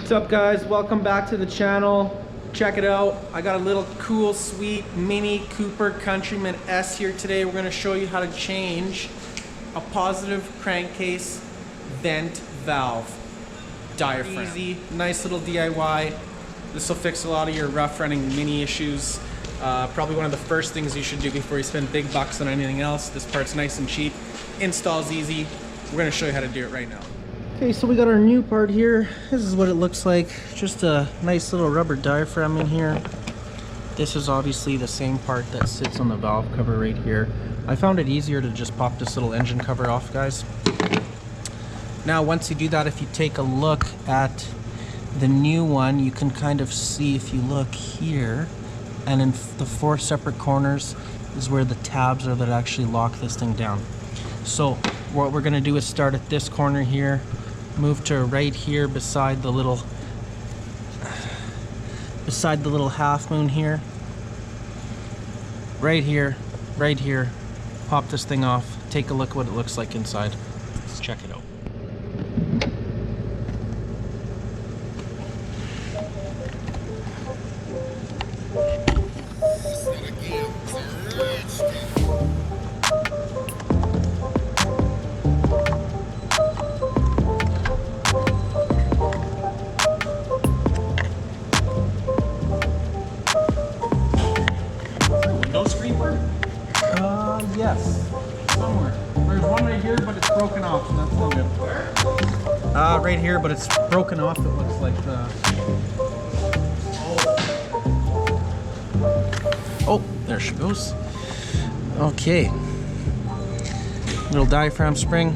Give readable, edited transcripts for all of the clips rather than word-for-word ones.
What's up guys, welcome back to the channel. Check it out, I got a little cool sweet Mini Cooper Countryman S here today. We're going to show you how to change a positive crankcase vent valve diaphragm. Easy, nice little DIY. This will fix a lot of your rough running Mini issues. Probably one of the first things you should do before you spend big bucks on anything else. This part's nice and cheap, installs easy. We're going to show you how to do it right now. Okay, so we got our new part here. This is what it looks like. Just a nice little rubber diaphragm in here. This is obviously the same part that sits on the valve cover right here. I found it easier to just pop this little engine cover off, guys. Now, once you do that, if you take a look at the new one, you can kind of see, if you look here, and in the 4 separate corners is where the tabs are that actually lock this thing down. So what we're gonna do is start at this corner here, move to right here beside the little half moon here, right here, pop this thing off, take a look what it looks like inside. Let's check it out. Yes, somewhere. There's one right here, but it's broken off, so that's no good. Where? Right here, but it's broken off, it looks like. Oh, there she goes. Okay. Little diaphragm spring.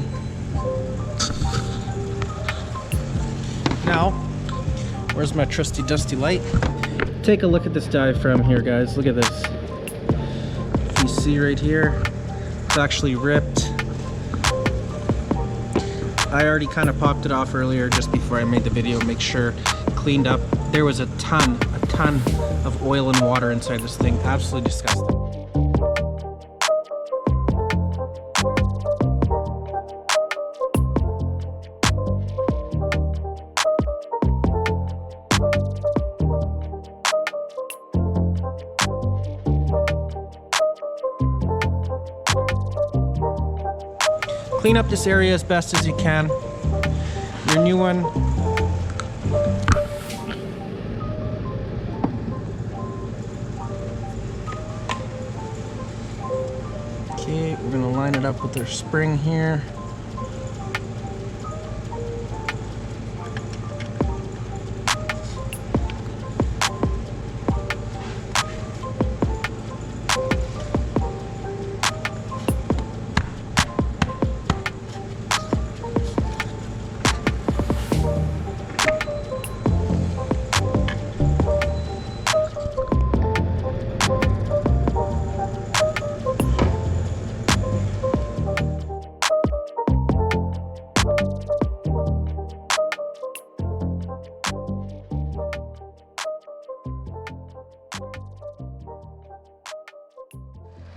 Now, where's my trusty dusty light? Take a look at this diaphragm here, guys. Look at this. You see right here, it's actually ripped. I already kind of popped it off earlier just before I made the video, make sure cleaned up. There was a ton of oil and water inside this thing. Absolutely disgusting. Clean up this area as best as you can. Your new one. Okay, we're gonna line it up with our spring here.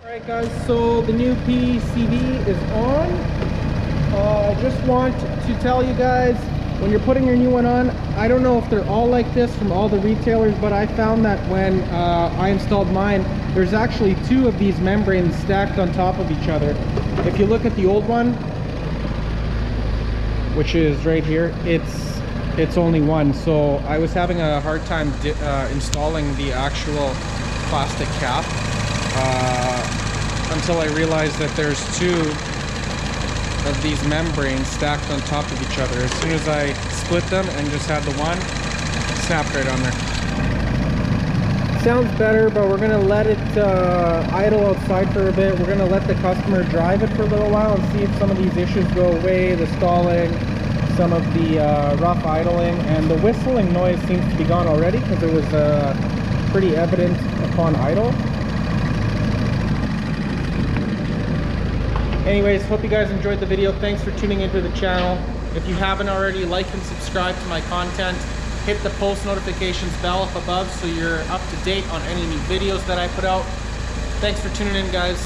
Alright guys, so the new PCV is on. I just want to tell you guys, when you're putting your new one on, I don't know if they're all like this from all the retailers, but I found that when I installed mine, there's actually 2 of these membranes stacked on top of each other. If you look at the old one, which is right here, it's only one. So I was having a hard time installing the actual plastic cap. Until I realized that there's 2 of these membranes stacked on top of each other. As soon as I split them and just had the one, it snapped right on there. Sounds better, but we're gonna let it idle outside for a bit. We're gonna let the customer drive it for a little while and see if some of these issues go away, the stalling, some of the rough idling, and the whistling noise seems to be gone already because it was pretty evident upon idle. Anyways, hope you guys enjoyed the video. Thanks for tuning into the channel. If you haven't already, like and subscribe to my content. Hit the post notifications bell up above so you're up to date on any new videos that I put out. Thanks for tuning in, guys.